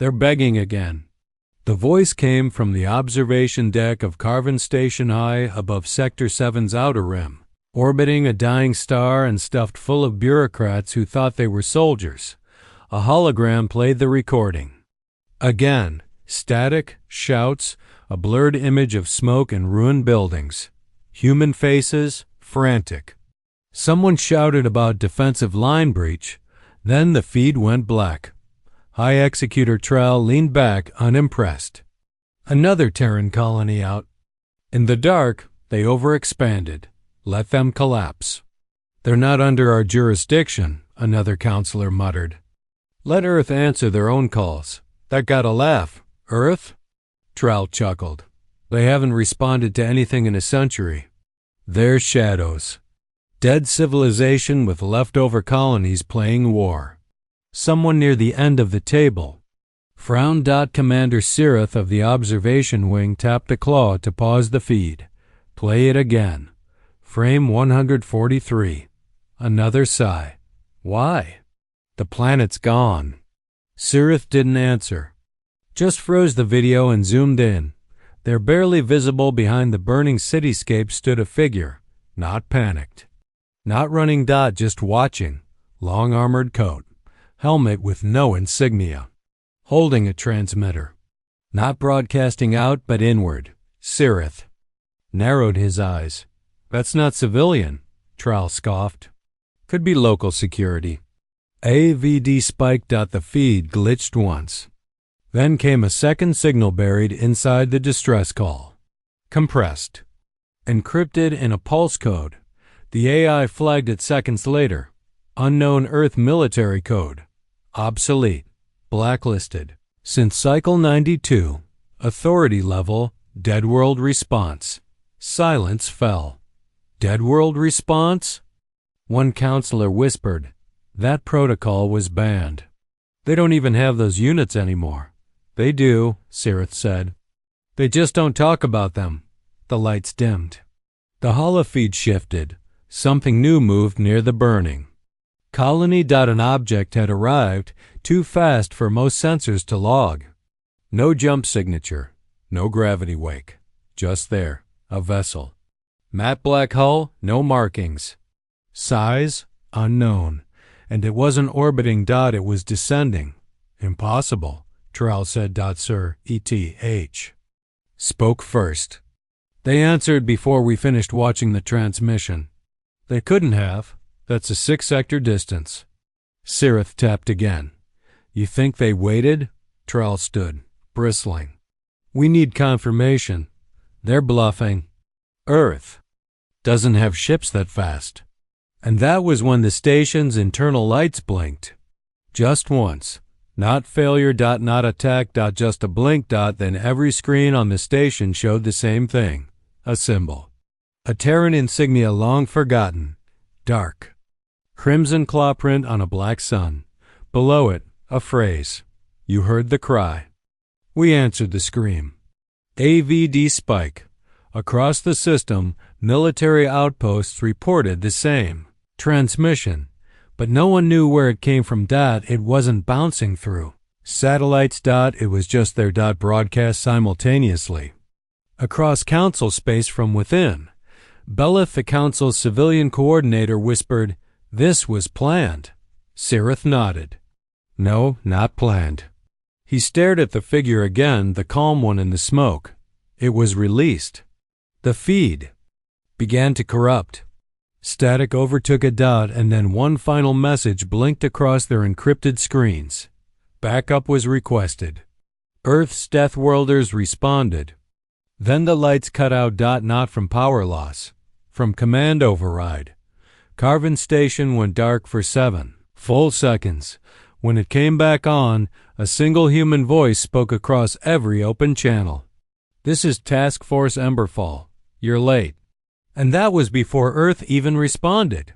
They're begging again. The voice came from the observation deck of Carvin Station high above Sector 7's outer rim, orbiting a dying star and stuffed full of bureaucrats who thought they were soldiers. A hologram played the recording. Again, static, shouts, a blurred image of smoke and ruined buildings. Human faces, frantic. Someone shouted about defensive line breach. Then the feed went black. High Executor Trell leaned back, unimpressed. Another Terran colony out. In the dark, they overexpanded. Let them collapse. They're not under our jurisdiction, another counselor muttered. Let Earth answer their own calls. That got a laugh. Earth? Trell chuckled. They haven't responded to anything in a century. They're shadows. Dead civilization with leftover colonies playing war. Someone near the end of the table. Frown. Commander Sirith of the observation wing tapped the claw to pause the feed. Play it again. Frame 143. Another sigh. Why? The planet's gone. Sirith didn't answer. Just froze the video and zoomed in. There, barely visible behind the burning cityscape, stood a figure. Not panicked. Not running. Just watching. Long armored coat. Helmet with no insignia. Holding a transmitter. Not broadcasting out but inward. Sirith narrowed his eyes. That's not civilian, Trell scoffed. Could be local security. AVD spiked. The feed glitched once. Then came a second signal buried inside the distress call. Compressed. Encrypted in a pulse code. The AI flagged it seconds later. Unknown Earth military code. Obsolete. Blacklisted. Since Cycle 92. Authority level. Dead world response. Silence fell. Dead world response? One counselor whispered. That protocol was banned. They don't even have those units anymore. They do, Sirith said. They just don't talk about them. The lights dimmed. The holofeed shifted. Something new moved near the burning. Colony. An object had arrived, too fast for most sensors to log. No jump signature, no gravity wake. Just there, a vessel. Matte black hull, no markings. Size, unknown. And it wasn't orbiting. It was descending. Impossible, Trell said. Sir, ETH. Spoke first. They answered before we finished watching the transmission. They couldn't have. That's a 6-sector distance. Sirith tapped again. You think they waited? Trell stood, bristling. We need confirmation. They're bluffing. Earth doesn't have ships that fast. And that was when the station's internal lights blinked. Just once. Not failure. Not attack. Just a blink. Then every screen on the station showed the same thing. A symbol. A Terran insignia long forgotten. Dark. Crimson claw print on a black sun. Below it, a phrase. You heard the cry. We answered the scream. AVD spike. Across the system, military outposts reported the same transmission, but no one knew where it came from. It wasn't bouncing through satellites. It was just their broadcast simultaneously. Across council space from within, Belith, the council's civilian coordinator, whispered, This was planned. Sirith nodded. No, not planned. He stared at the figure again, the calm one in the smoke. It was released. The feed began to corrupt. Static overtook it. And then one final message blinked across their encrypted screens. Backup was requested. Earth's Death Worlders responded. Then the lights cut out. Not from power loss, from command override. Carvin Station went dark for 7 full seconds. When it came back on, a single human voice spoke across every open channel. This is Task Force Emberfall. You're late. And that was before Earth even responded.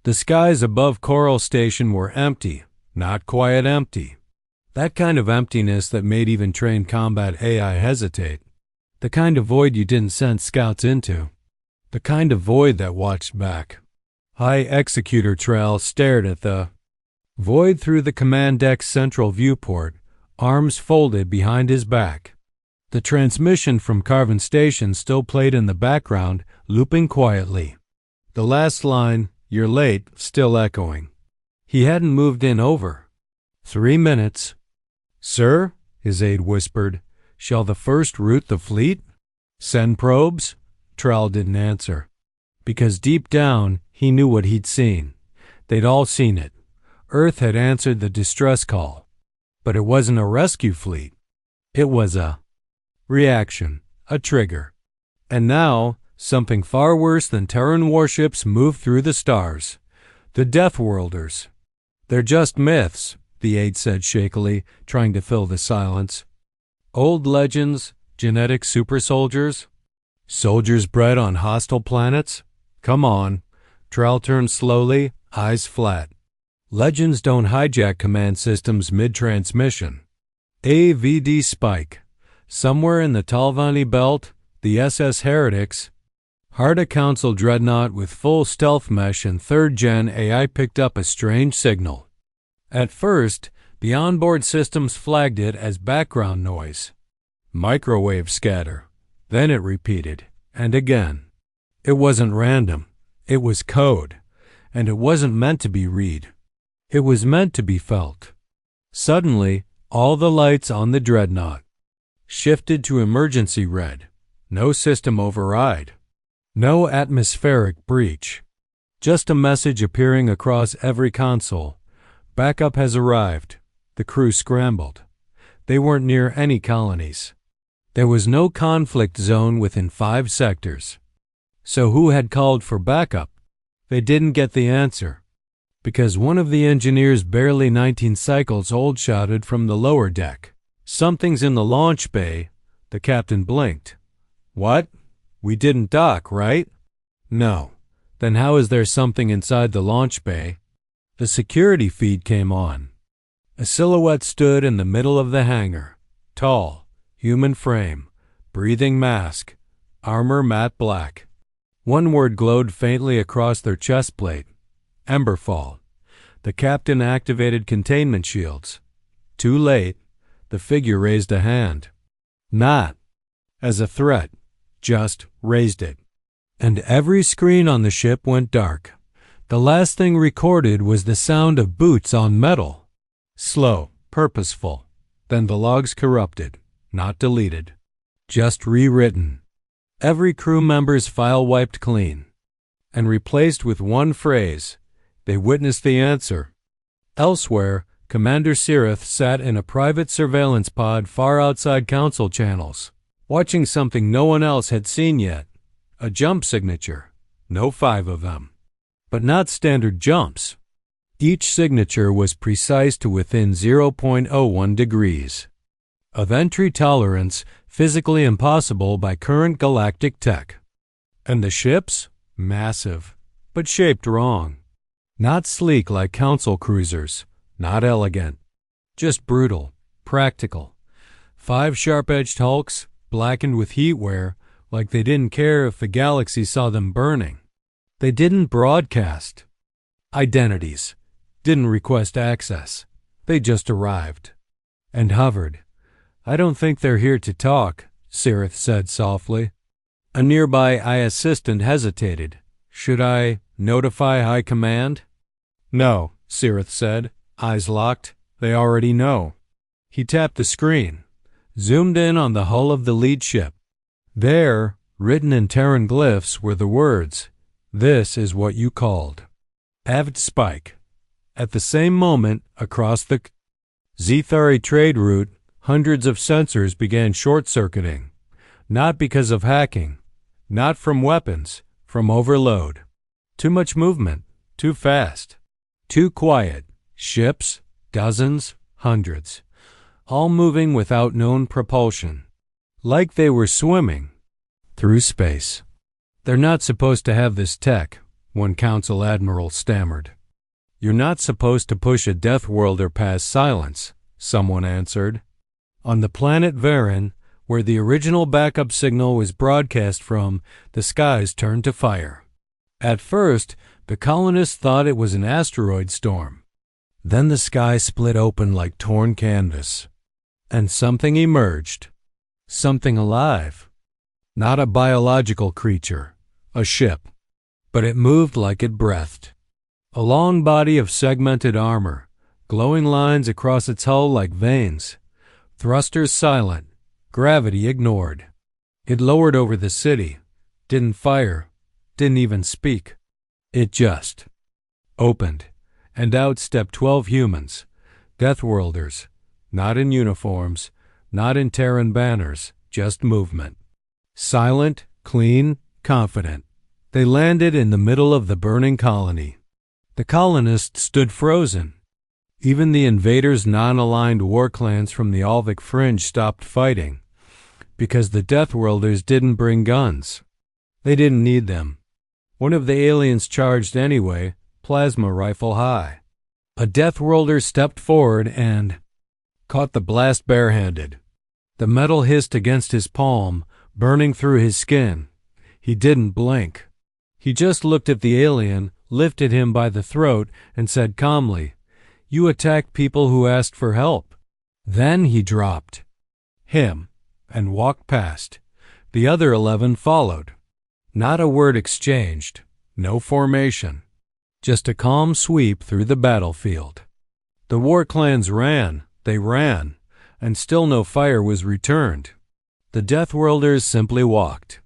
The skies above Coral Station were empty, not quiet empty. That kind of emptiness that made even trained combat AI hesitate. The kind of void you didn't send scouts into. The kind of void that watched back. High Executor Trell stared at the void through the command deck's central viewport. arms folded behind his back. The transmission from Carvin Station still played in the background, looping quietly. The last line, "You're late," still echoing. He hadn't moved in over 3 minutes. "Sir," his aide whispered, "shall the first route the fleet? Send probes?" Trell didn't answer, because deep down he knew what he'd seen. They'd all seen it. Earth had answered the distress call. But it wasn't a rescue fleet. It was a reaction, a trigger. And now, something far worse than Terran warships moved through the stars. The Deathworlders. "They're just myths," the aide said shakily, trying to fill the silence. "Old legends, genetic super soldiers? Soldiers bred on hostile planets? Come on." Trell turned slowly, eyes flat. "Legends don't hijack command systems mid-transmission. AVD Spike. Somewhere in the Talvani Belt, the SS Heretics. Harda Council dreadnought with full stealth mesh and 3rd-gen AI picked up a strange signal. At first, the onboard systems flagged it as background noise. Microwave scatter. Then it repeated, and again. It wasn't random. It was code. And it wasn't meant to be read. It was meant to be felt. Suddenly, all the lights on the dreadnought shifted to emergency red. No system override. No atmospheric breach. Just a message appearing across every console. Backup has arrived. The crew scrambled. They weren't near any colonies. There was no conflict zone within 5 sectors. So who had called for backup? They didn't get the answer, because one of the engineers barely 19 cycles old shouted from the lower deck, "Something's in the launch bay." The captain blinked. "What? We didn't dock, right?" "No." "Then how is there something inside the launch bay?" The security feed came on. A silhouette stood in the middle of the hangar. Tall, human frame, breathing mask, armor matte black. One word glowed faintly across their chest plate. Emberfall. The captain activated containment shields. Too late. The figure raised a hand. Not as a threat, just raised it. And every screen on the ship went dark. The last thing recorded was the sound of boots on metal. Slow, purposeful. Then the logs corrupted, not deleted, just rewritten. Every crew member's file wiped clean and replaced with one phrase. They witnessed the answer. Elsewhere, Commander Sirith sat in a private surveillance pod far outside council channels, watching something no one else had seen yet. A jump signature. No 5 of them. But not standard jumps. Each signature was precise to within 0.01 degrees. Of entry tolerance physically impossible by current galactic tech. And the ships? Massive, but shaped wrong. Not sleek like council cruisers, not elegant. Just brutal, practical. 5 sharp-edged hulks, blackened with heat wear, like they didn't care if the galaxy saw them burning. They didn't broadcast identities, didn't request access. They just arrived and hovered. "I don't think they're here to talk," Sirith said softly. A nearby eye assistant hesitated. "Should I notify High Command?" "No," Sirith said, eyes locked. "They already know." He tapped the screen, zoomed in on the hull of the lead ship. There, written in Terran glyphs, were the words, "This is what you called." Avd Spike. At the same moment, across the Zethari trade route, hundreds of sensors began short-circuiting. Not because of hacking, not from weapons, from overload. Too much movement, too fast, too quiet. Ships, dozens, hundreds, all moving without known propulsion. Like they were swimming through space. "They're not supposed to have this tech," one council admiral stammered. "You're not supposed to push a Death Worlder past silence," someone answered. On the planet Varan, where the original backup signal was broadcast from, the skies turned to fire. At first, the colonists thought it was an asteroid storm. Then the sky split open like torn canvas. and something emerged. Something alive. Not a biological creature, a ship, but it moved like it breathed. A long body of segmented armor, glowing lines across its hull like veins, thrusters silent, gravity ignored. It lowered over the city, didn't fire, didn't even speak. It just opened, and out stepped 12 humans, Deathworlders, not in uniforms, not in Terran banners, just movement. Silent, clean, confident. They landed in the middle of the burning colony. The colonists stood frozen. Even the invaders' non-aligned war clans from the Alvic fringe stopped fighting, because the Deathworlders didn't bring guns. They didn't need them. One of the aliens charged anyway, plasma rifle high. A Deathworlder stepped forward and caught the blast barehanded. The metal hissed against his palm, burning through his skin. He didn't blink. He just looked at the alien, lifted him by the throat, and said calmly, "You attacked people who asked for help." Then he dropped him and walked past. The other 11 followed. Not a word exchanged, no formation, just a calm sweep through the battlefield. The war clans ran, they ran, and still no fire was returned. The Deathworlders simply walked.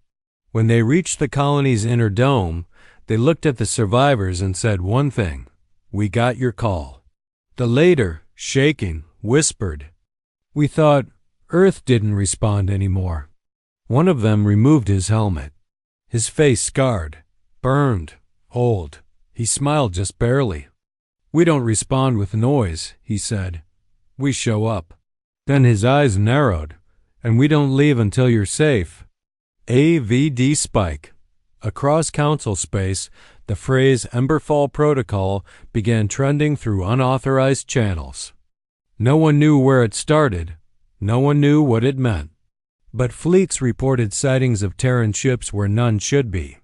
When they reached the colony's inner dome, they looked at the survivors and said one thing: "We got your call." The later, shaking, whispered, "We thought Earth didn't respond anymore." One of them removed his helmet. His face scarred, burned, old. He smiled just barely. "We don't respond with noise," he said. "We show up." Then his eyes narrowed. "And we don't leave until you're safe." AVD Spike. Across council space, the phrase Emberfall Protocol began trending through unauthorized channels. No one knew where it started. No one knew what it meant. But fleets reported sightings of Terran ships where none should be.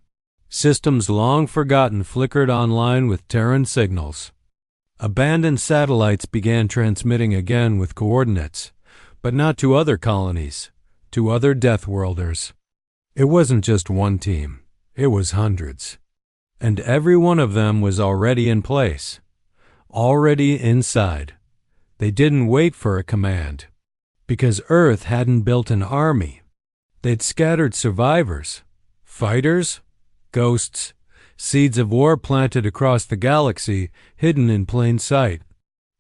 Systems long forgotten flickered online with Terran signals. Abandoned satellites began transmitting again with coordinates, but not to other colonies, to other Deathworlders. It wasn't just one team, it was hundreds. And every one of them was already in place, already inside. They didn't wait for a command, because Earth hadn't built an army. They'd scattered survivors, fighters, ghosts, seeds of war planted across the galaxy, hidden in plain sight.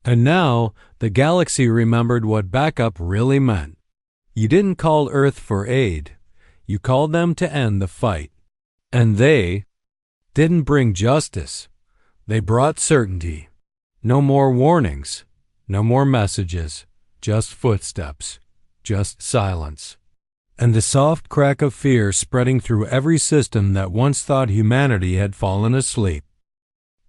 And now the galaxy remembered what backup really meant. You didn't call Earth for aid. You called them to end the fight. And they didn't bring justice. They brought certainty. No more warnings. No more messages. Just footsteps. Just silence. And the soft crack of fear spreading through every system that once thought humanity had fallen asleep.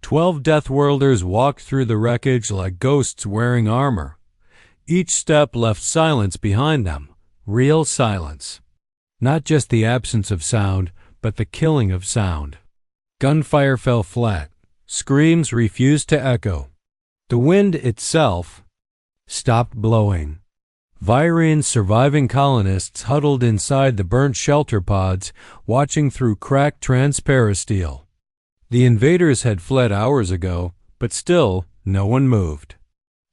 12 Deathworlders walked through the wreckage like ghosts wearing armor. Each step left silence behind them. Real silence. Not just the absence of sound, but the killing of sound. Gunfire fell flat. Screams refused to echo. The wind itself stopped blowing. Vyrian's surviving colonists huddled inside the burnt shelter pods, watching through cracked transparasteel. The invaders had fled hours ago, but still no one moved.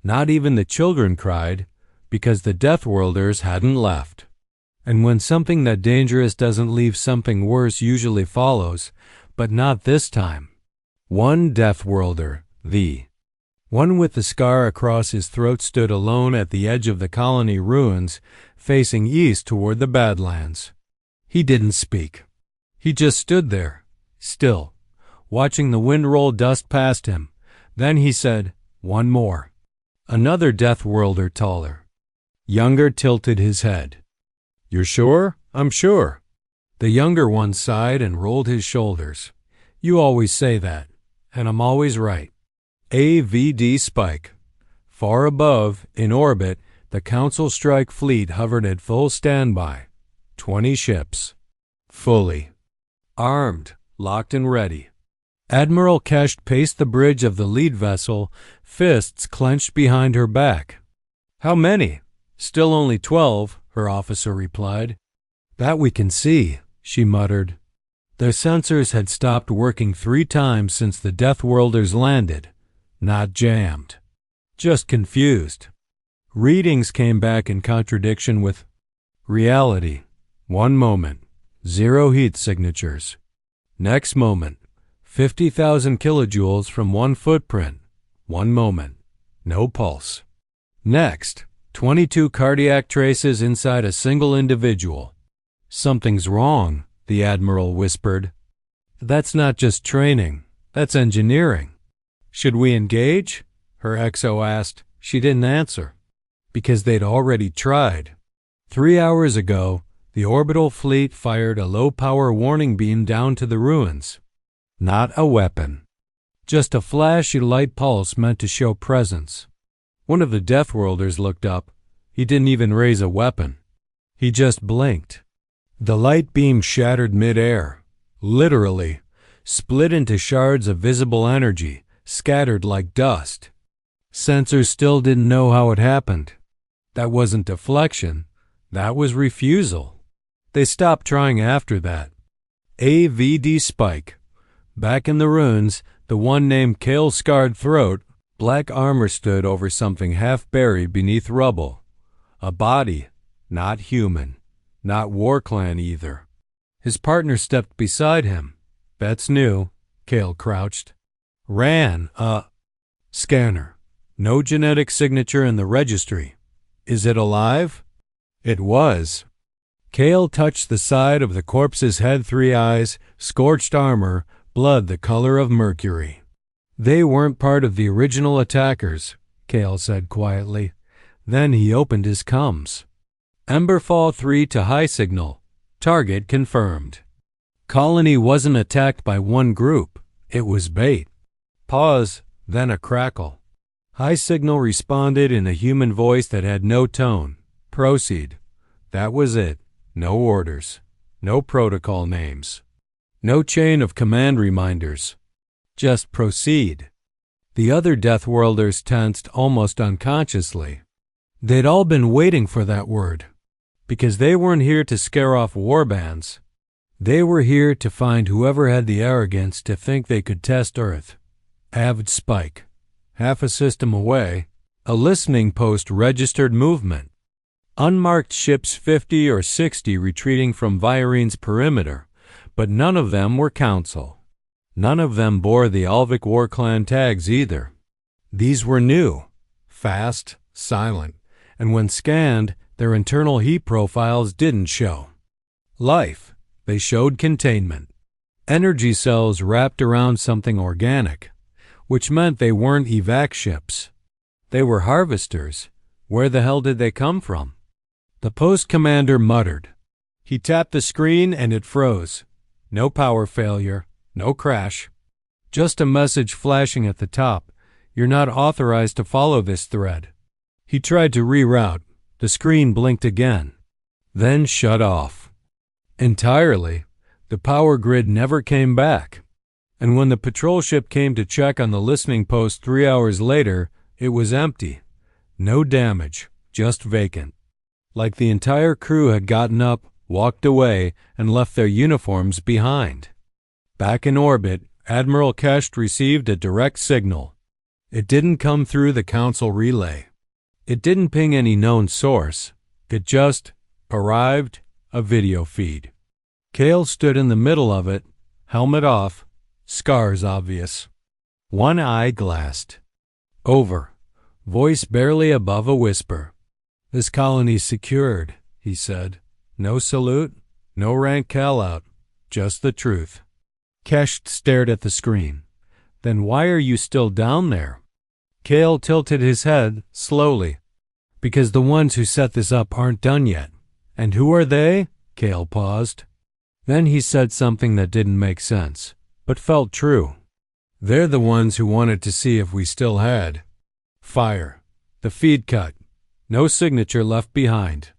Not even the children cried, because the Deathworlders hadn't left. And when something that dangerous doesn't leave, something worse usually follows, but not this time. One Deathworlder, the one with the scar across his throat, stood alone at the edge of the colony ruins, facing east toward the Badlands. He didn't speak. He just stood there, still, watching the wind roll dust past him. Then he said, "One more." Another Deathworlder, taller, younger, tilted his head. "You're sure?" "I'm sure." The younger one sighed and rolled his shoulders. "You always say that, and I'm always right." AVD Spike. Far above, in orbit, the Council Strike fleet hovered at full standby. 20 ships. Fully armed, locked and ready. Admiral Kesht paced the bridge of the lead vessel, fists clenched behind her back. "How many?" Still only 12, her officer replied. That we can see, she muttered. Their sensors had stopped working 3 times since the Death Worlders landed. Not jammed. Just confused. Readings came back in contradiction with reality. 1 moment, 0 heat signatures. Next moment, 50,000 kilojoules from 1 footprint. 1 moment, no pulse. Next, 22 cardiac traces inside a single individual. Something's wrong, the Admiral whispered. That's not just training, that's engineering. Should we engage? Her XO asked. She didn't answer. Because they'd already tried. 3 hours ago, the orbital fleet fired a low-power warning beam down to the ruins. Not a weapon. Just a flashy light pulse meant to show presence. One of the Death Worlders looked up. He didn't even raise a weapon. He just blinked. The light beam shattered mid-air. Literally. Split into shards of visible energy, scattered like dust. Sensors still didn't know how it happened. That wasn't deflection. That was refusal. They stopped trying after that. AVD Spike. Back in the ruins, the one named Kale's scarred throat, black armor stood over something half buried beneath rubble. A body, not human, not War Clan either. His partner stepped beside him. That's new. Kale crouched. Ran. Scanner. No genetic signature in the registry. Is it alive? It was. Kale touched the side of the corpse's head, 3 eyes, scorched armor, blood the color of mercury. They weren't part of the original attackers, Kale said quietly. Then he opened his comms. Emberfall 3 to high signal. Target confirmed. Colony wasn't attacked by one group. It was bait. Pause, then a crackle. High signal responded in a human voice that had no tone. Proceed. That was it. No orders. No protocol names. No chain of command reminders. Just proceed. The other Death Worlders tensed almost unconsciously. They'd all been waiting for that word. Because they weren't here to scare off warbands. They were here to find whoever had the arrogance to think they could test Earth. Avid Spike. Half a system away, a listening post registered movement. Unmarked ships 50 or 60 retreating from Virene's perimeter, but none of them were Council. None of them bore the Alvic War Clan tags either. These were new, fast, silent, and when scanned, their internal heat profiles didn't show. Life. They showed containment. Energy cells wrapped around something organic, which meant they weren't evac ships. They were harvesters. Where the hell did they come from? The post commander muttered. He tapped the screen and it froze. No power failure, no crash. Just a message flashing at the top. You're not authorized to follow this thread. He tried to reroute. The screen blinked again, then shut off. Entirely. The power grid never came back. And when the patrol ship came to check on the listening post 3 hours later, it was empty. No damage, just vacant. Like the entire crew had gotten up, walked away, and left their uniforms behind. Back in orbit, Admiral Kesht received a direct signal. It didn't come through the Council relay. It didn't ping any known source. It just arrived, a video feed. Kale stood in the middle of it, helmet off, scars obvious. One eye glassed. Over. Voice barely above a whisper. This colony's secured, he said. No salute, no rank call-out, just the truth. Kesht stared at the screen. Then why are you still down there? Kale tilted his head, slowly. Because the ones who set this up aren't done yet. And who are they? Kale paused. Then he said something that didn't make sense, but felt true. They're the ones who wanted to see if we still had. Fire. The feed cut. No signature left behind.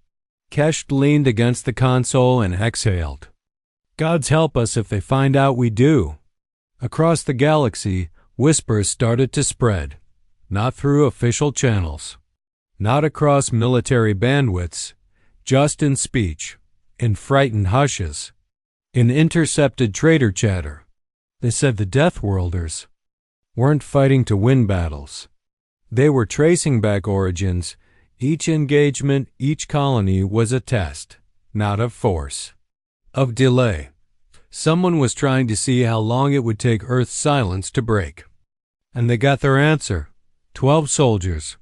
Kesht leaned against the console and exhaled. Gods help us if they find out we do. Across the galaxy, whispers started to spread. Not through official channels. not across military bandwidths, just in speech, in frightened hushes, in intercepted traitor chatter. They said the Deathworlders weren't fighting to win battles. They were tracing back origins. Each engagement, each colony was a test, not of force, of delay. Someone was trying to see how long it would take Earth's silence to break. And they got their answer. 12 soldiers,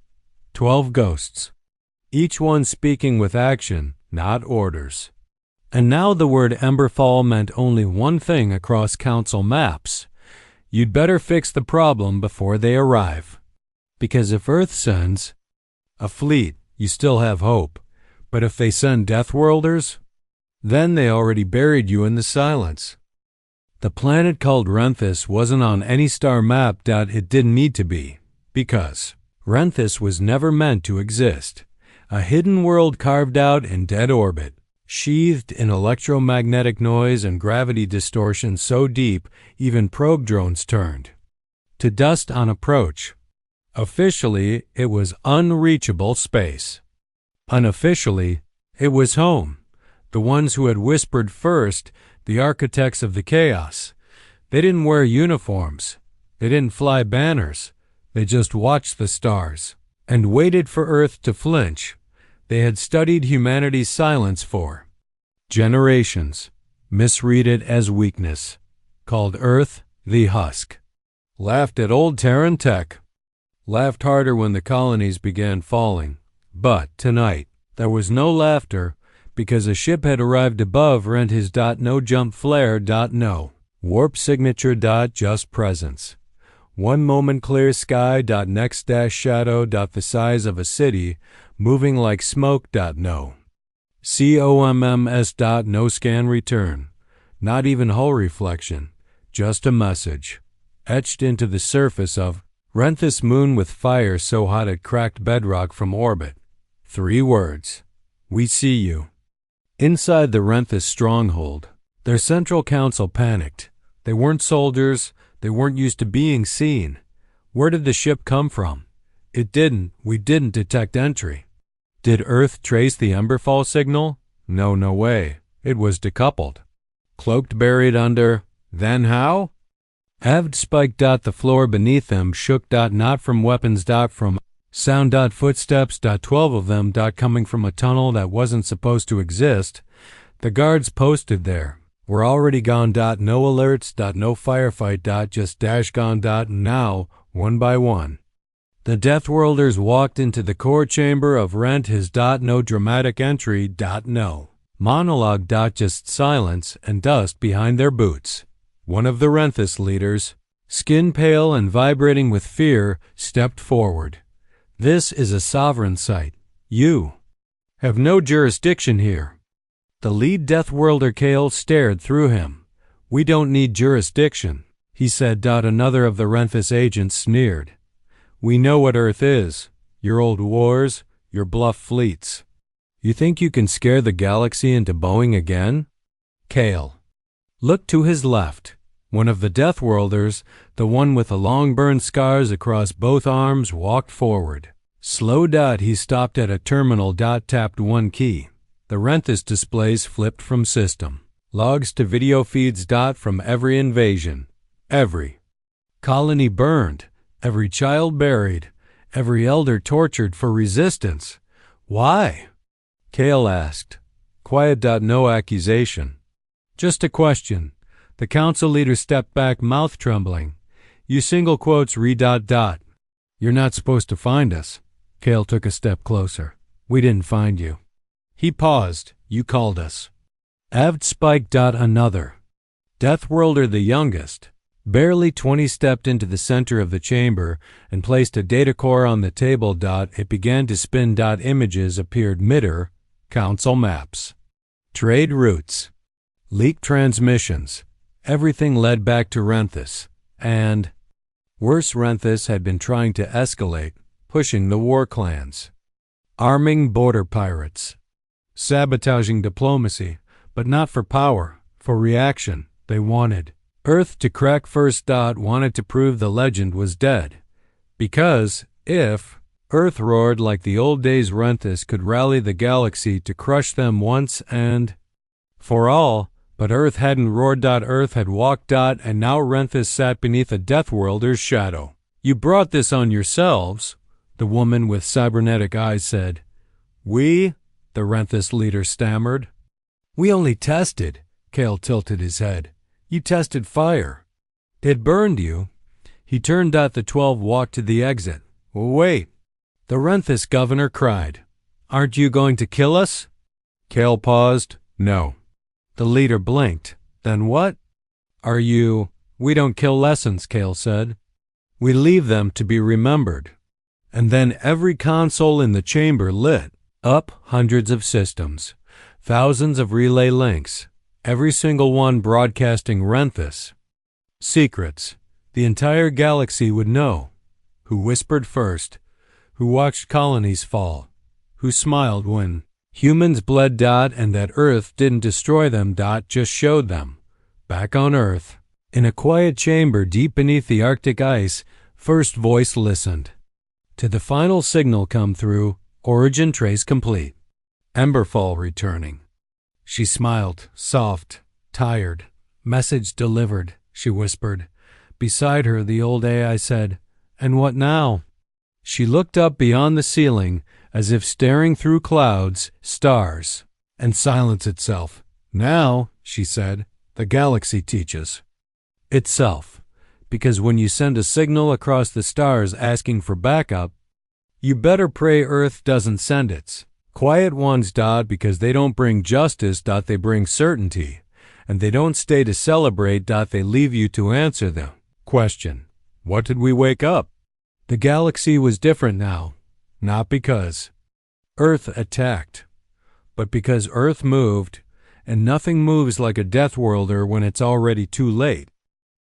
12 ghosts, each one speaking with action, not orders. And now the word Emberfall meant only one thing across council maps. You'd better fix the problem before they arrive. Because if Earth sends a fleet, you still have hope. But if they send Deathworlders, then they already buried you in the silence. The planet called Renthis wasn't on any star map. It didn't need to be, because Renthis was never meant to exist. A hidden world carved out in dead orbit, sheathed in electromagnetic noise and gravity distortion so deep even probe drones turned to dust on approach. Officially, it was unreachable space. Unofficially, it was home. The ones who had whispered first, the architects of the chaos. They didn't wear uniforms. They didn't fly banners. They just watched the stars and waited for Earth to flinch. They had studied humanity's silence for generations, misread it as weakness, called Earth the husk, laughed at old Terran tech, laughed harder when the colonies began falling. But tonight, there was no laughter, because a ship had arrived above Renthis. No jump flare. No warp signature. Just presence. One moment clear sky. Next dash shadow. The size of a city, moving like smoke. No COMMS. No scan return. Not even hull reflection. Just a message, etched into the surface of Renthis moon with fire so hot it cracked bedrock from orbit. 3 words. We see you. Inside the Renthis stronghold, their central council panicked. They weren't soldiers. They weren't used to being seen. Where did the ship come from? It didn't. We didn't detect entry. Did Earth trace the Emberfall signal? No way. It was decoupled. Cloaked, buried under. Then how? Avd spiked. The floor beneath them shook. Not from weapons. From sound. Footsteps. 12 of them. Coming from a tunnel that wasn't supposed to exist. The guards posted there were already gone. No alerts. No firefight. Just dash gone. Now, one by one, the Deathworlders walked into the core chamber of Renthis. No dramatic entry. No monologue. Just silence and dust behind their boots. One of the Renthis leaders, skin pale and vibrating with fear, stepped forward. This is a sovereign site. You have no jurisdiction here. The lead Deathworlder Kale stared through him. We don't need jurisdiction, he said. Another of the Renthis agents sneered. We know what Earth is. Your old wars, your bluff fleets. You think you can scare the galaxy into bowing again? Kale looked to his left. One of the Deathworlders, the one with the long burn scars across both arms, walked forward. Slow. He stopped at a terminal. Tapped one key. The Renthis displays flipped from system. Logs to video feeds. From every invasion. Every colony burned. Every child buried. Every elder tortured for resistance. Why? Kale asked. Quiet. No accusation. Just a question. The council leader stepped back, mouth trembling. You single quotes read. You're not supposed to find us. Kale took a step closer. We didn't find you. He paused. You called us. Avd spiked. Another Deathworlder, the youngest, barely 20, stepped into the center of the chamber and placed a data core on the table. It began to spin. Images appeared. Midder, council maps, trade routes, leaked transmissions. Everything led back to Renthis, and worse, Renthis had been trying to escalate, pushing the war clans, arming border pirates, sabotaging diplomacy, but not for power, for reaction. They wanted Earth to crack first. Wanted to prove the legend was dead, because if Earth roared like the old days. Renthis could rally the galaxy to crush them once and for all, but Earth hadn't roared. Earth had walked. And now Renthis sat beneath a Deathworlder's shadow. You brought this on yourselves, the woman with cybernetic eyes said. We? The Renthis leader stammered. We only tested. Kale tilted his head. You tested fire. It burned you. He turned. The 12 walked to the exit. Wait. The Renthis governor cried. Aren't you going to kill us? Kale paused. No. The leader blinked. Then what? Are you? We don't kill lessons, Kale said. We leave them to be remembered. And then every console in the chamber lit up. Hundreds of systems. Thousands of relay links. Every single one broadcasting Renthis. Secrets. The entire galaxy would know. Who whispered first. Who watched colonies fall. Who smiled when humans bled. And that Earth didn't destroy them. Just showed them. Back on Earth, in a quiet chamber deep beneath the Arctic ice, First Voice listened. To the final signal come through, origin trace complete. Emberfall returning. She smiled, soft, tired. Message delivered, she whispered. Beside her, the old AI said, And what now? She looked up beyond the ceiling, as if staring through clouds, stars, and silence itself. Now, she said, the galaxy teaches itself. Because when you send a signal across the stars asking for backup, you better pray Earth doesn't send its quiet ones. Because they don't bring justice. They bring certainty. And they don't stay to celebrate. They leave you to answer the question. What did we wake up? The galaxy was different now, not because Earth attacked, but because Earth moved, and nothing moves like a Deathworlder when it's already too late.